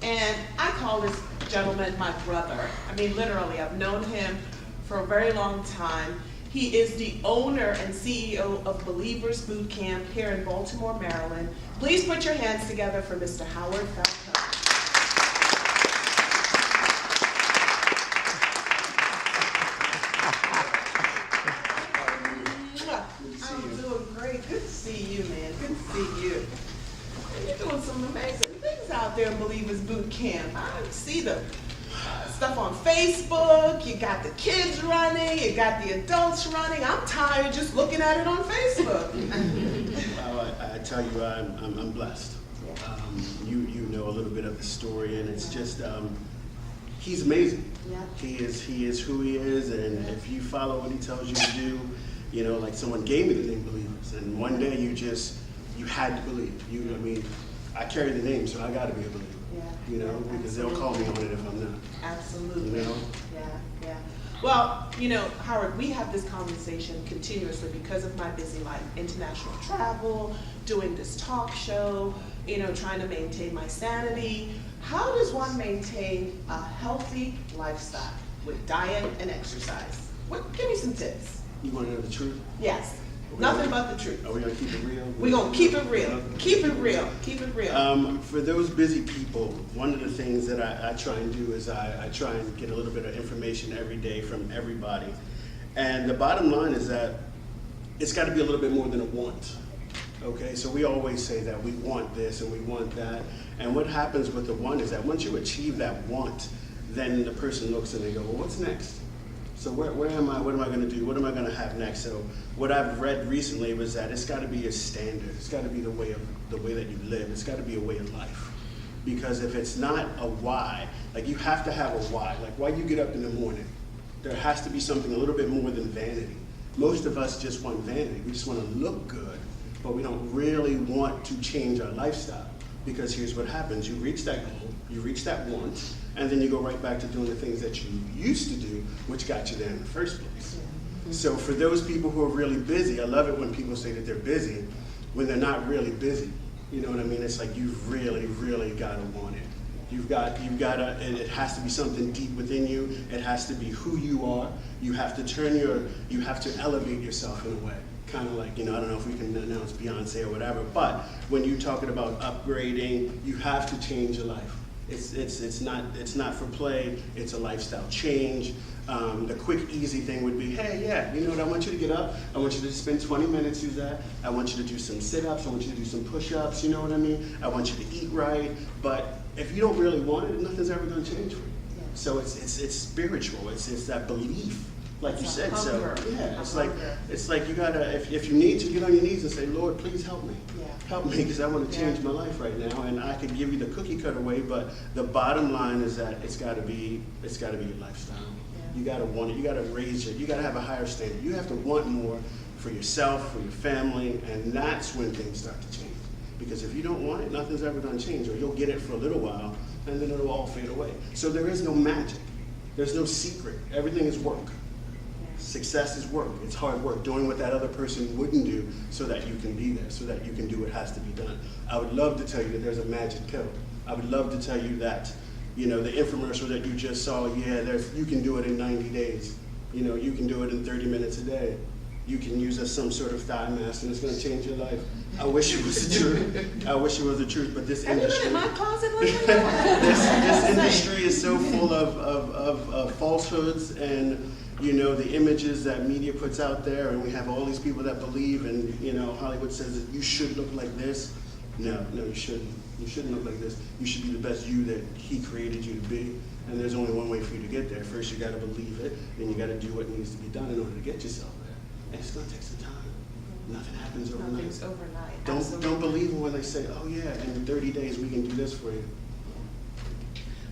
And I call this gentleman my brother. I mean, literally, I've known him for a very long time. He is the owner and CEO of Believers Bootcamp here in Baltimore, Maryland. Please put your hands together for Mr. Howard Falcon. I'm doing great. Good to see you, man. Good to see you. You're doing some amazing things out there in Believers Bootcamp. I see the stuff on Facebook. You got the kids running. You got the adults running. I'm tired just looking at it on Facebook. Well, I tell you, I'm blessed. You know a little bit of the story, and it's just he's amazing. Yeah. He is who he is, and if you follow what he tells you to do, you know, like someone gave me the name Believers, and one day you had to believe. I mean, I carry the name, so I got to be a believer. Yeah. You know, because they'll call me on it if I'm not. Absolutely. You know? Yeah. Well, you know, Howard, we have this conversation continuously because of my busy life, international travel, doing this talk show, you know, trying to maintain my sanity. How does one maintain a healthy lifestyle with diet and exercise? Give me some tips. You want to know the truth? Yes. Nothing but the truth. Are we going to keep it real? We're going to keep it real. Keep it real. Keep it real. For those busy people, one of the things that I try and do is I try and get a little bit of information every day from everybody. And the bottom line is that it's got to be a little bit more than a want. Okay, so we always say that we want this and we want that. And what happens with the want is that once you achieve that want, then the person looks and they go, well, what's next? So where am I? What am I going to do? What am I going to have next? So what I've read recently was that it's got to be a standard. It's got to be the way that you live. It's got to be a way of life. Because if it's not a why, like you have to have a why. Like why you get up in the morning, there has to be something a little bit more than vanity. Most of us just want vanity. We just want to look good, but we don't really want to change our lifestyle. Because here's what happens. You reach that goal, you reach that want, and then you go right back to doing the things that you used to do, which got you there in the first place. So for those people who are really busy, I love it when people say that they're busy when they're not really busy. You know what I mean? It's like you've really, really got to want it. You've got to, and it has to be something deep within you. It has to be who you are. You have to you have to elevate yourself in a way. Kind of like, you know, I don't know if we can announce Beyonce or whatever, but when you're talking about upgrading, you have to change your life. It's not for play, it's a lifestyle change. The quick, easy thing would be, hey, yeah, you know what, I want you to get up, I want you to spend 20 minutes with that, I want you to do some sit-ups, I want you to do some push-ups, you know what I mean? I want you to eat right, but if you don't really want it, nothing's ever going to change for you. Yeah. So it's spiritual, it's that belief. Like you said, so yeah, it's like you gotta, if you need to, get on your knees and say, Lord, please help me. Yeah. Help me, because I want to change my life right now, and I could give you the cookie cutter way, but the bottom line is that it's gotta be your lifestyle. Yeah. You gotta want it, you gotta raise it, you gotta have a higher standard. You have to want more for yourself, for your family, and that's when things start to change. Because if you don't want it, nothing's ever gonna change, or you'll get it for a little while, and then it'll all fade away. So there is no magic, there's no secret, everything is work. Success is work. It's hard work, doing what that other person wouldn't do so that you can be there, so that you can do what has to be done. I would love to tell you that there's a magic pill. I would love to tell you that, you know, the infomercial that you just saw, yeah, you can do it in 90 days. You know, you can do it in 30 minutes a day. You can use some sort of thigh mask and it's going to change your life. I wish it was the truth. I wish it was the truth, but this industry... in my closet like this industry is so full of falsehoods and, you know, the images that media puts out there, and we have all these people that believe, and, you know, Hollywood says that you should look like this. No, you shouldn't. You shouldn't look like this. You should be the best you that he created you to be, and there's only one way for you to get there. First, you got to believe it, then you got to do what needs to be done in order to get yourself there. And it's going to take some time. Nothing happens overnight. Nothing's overnight. Don't believe them when they say, oh yeah, in 30 days we can do this for you.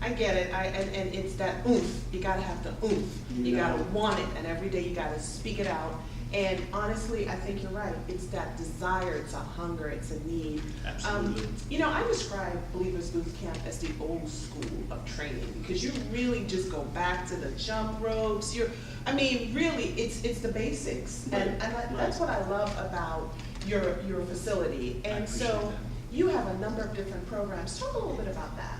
I get it, and it's that oomph. You gotta have the oomph. You gotta want it, and every day you gotta speak it out. And honestly, I think you're right. It's that desire, it's a hunger, it's a need. Absolutely. You know, I describe Believers Bootcamp as the old school of training, because you really just go back to the jump ropes. I mean, really, it's the basics, right. and that's what I love about your facility. And so you have a number of different programs. Talk a little bit about that.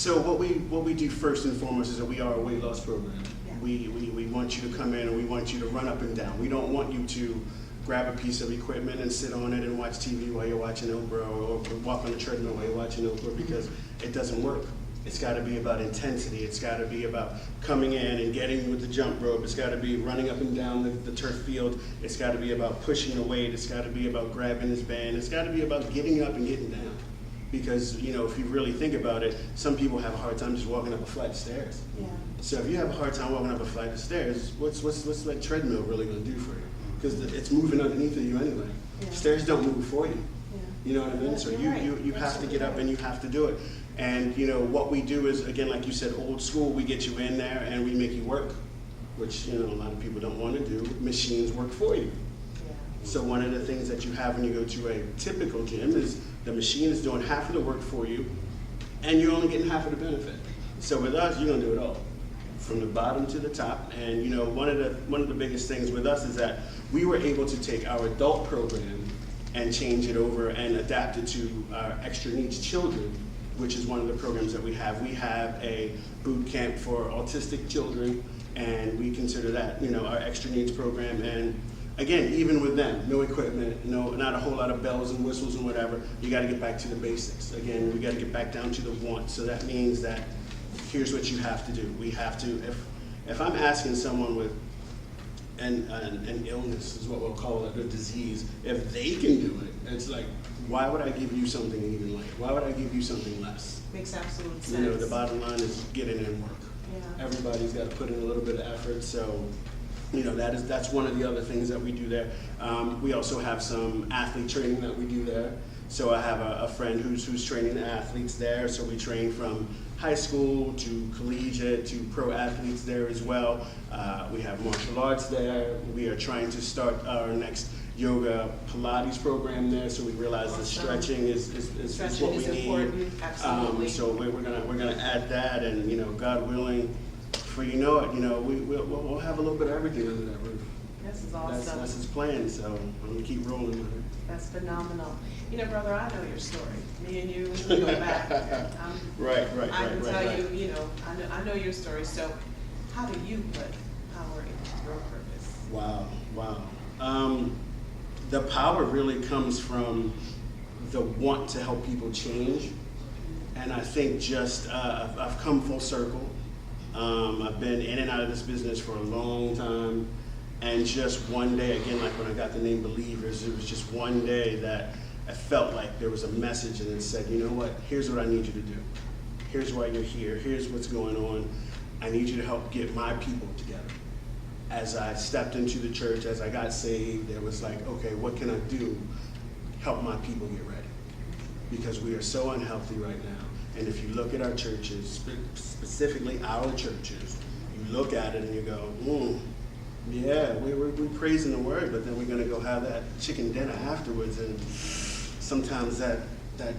So what we do first and foremost is that we are a weight loss program. Yeah. We want you to come in and we want you to run up and down. We don't want you to grab a piece of equipment and sit on it and watch TV while you're watching Oprah, or walk on the treadmill while you're watching Oprah, because it doesn't work. It's got to be about intensity. It's got to be about coming in and getting with the jump rope. It's got to be running up and down the turf field. It's got to be about pushing the weight. It's got to be about grabbing this band. It's got to be about getting up and getting down. Because, you know, if you really think about it, some people have a hard time just walking up a flight of stairs. Yeah. So if you have a hard time walking up a flight of stairs, what's that treadmill really going to do for you? Because it's moving underneath of you anyway. Yeah. Stairs don't move for you. Yeah. You know what I mean? So you have to get up and you have to do it. And you know what we do is, again, like you said, old school. We get you in there and we make you work, which, you know, a lot of people don't want to do. Machines work for you. Yeah. So one of the things that you have when you go to a typical gym is the machine is doing half of the work for you, and you're only getting half of the benefit. So with us, you're gonna do it all, from the bottom to the top. And you know, one of the biggest things with us is that we were able to take our adult program and change it over and adapt it to our extra needs children, which is one of the programs that we have. We have a boot camp for autistic children, and we consider that, you know, our extra needs program. And again, even with them, no equipment, not a whole lot of bells and whistles and whatever. You got to get back to the basics. Again, we got to get back down to the want. So that means that here's what you have to do. We have to, if I'm asking someone with an illness, is what we'll call it, a disease, if they can do it, it's like, why would I give you something even light? Why would I give you something less? Makes absolute sense. You know, the bottom line is get in and work. Yeah. Everybody's got to put in a little bit of effort. So, you know, that's one of the other things that we do there. We also have some athlete training that we do there. So I have a friend who's training the athletes there. So we train from high school to collegiate to pro athletes there as well. We have martial arts there. We are trying to start our next yoga Pilates program there. So we realize that stretching is what we need. Important. Absolutely. So we're gonna add that, and you know, God willing, before you know it, you know, we'll have a little bit of everything under that roof. This is awesome. That's his plan, so I'm gonna keep rolling with it. That's phenomenal. You know, brother, I know your story. Me and you, we go back. Right. I can tell you, you know, I know your story. So how do you put power into your purpose? Wow. The power really comes from the want to help people change. And I think just, I've come full circle. I've been in and out of this business for a long time. And just one day, again, like when I got the name Believers, it was just one day that I felt like there was a message and it said, you know what, here's what I need you to do. Here's why you're here. Here's what's going on. I need you to help get my people together. As I stepped into the church, as I got saved, it was like, okay, what can I do? Help my people get ready. Because we are so unhealthy right now. And if you look at our churches, specifically our churches, you look at it and you go, yeah, we're praising the word, but then we're going to go have that chicken dinner afterwards. And sometimes that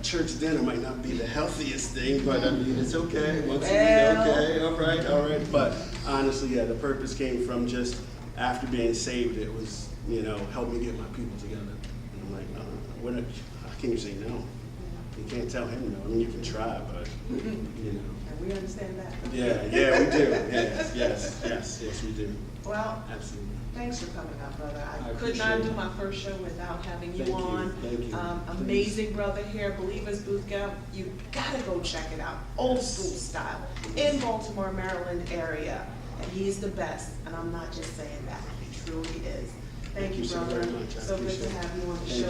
church dinner might not be the healthiest thing, but I mean, it's okay. Once a week, okay, all right. But honestly, yeah, the purpose came from just after being saved, it was, you know, help me get my people together. And I'm like, how can you say no? You can't tell him no. I mean, you can try, but, you know. And we understand that. Yeah, we do. Yes, we do. Well, absolutely. Thanks for coming out, brother. I could appreciate not it. do my first show without having you Thank you. on. Thank you. Amazing brother here, Believers Bootcamp. You gotta go check it out. Old school style in Baltimore, Maryland area. And he's the best. And I'm not just saying that. He truly is. Thank you, brother. So very much. So good to have you on the show.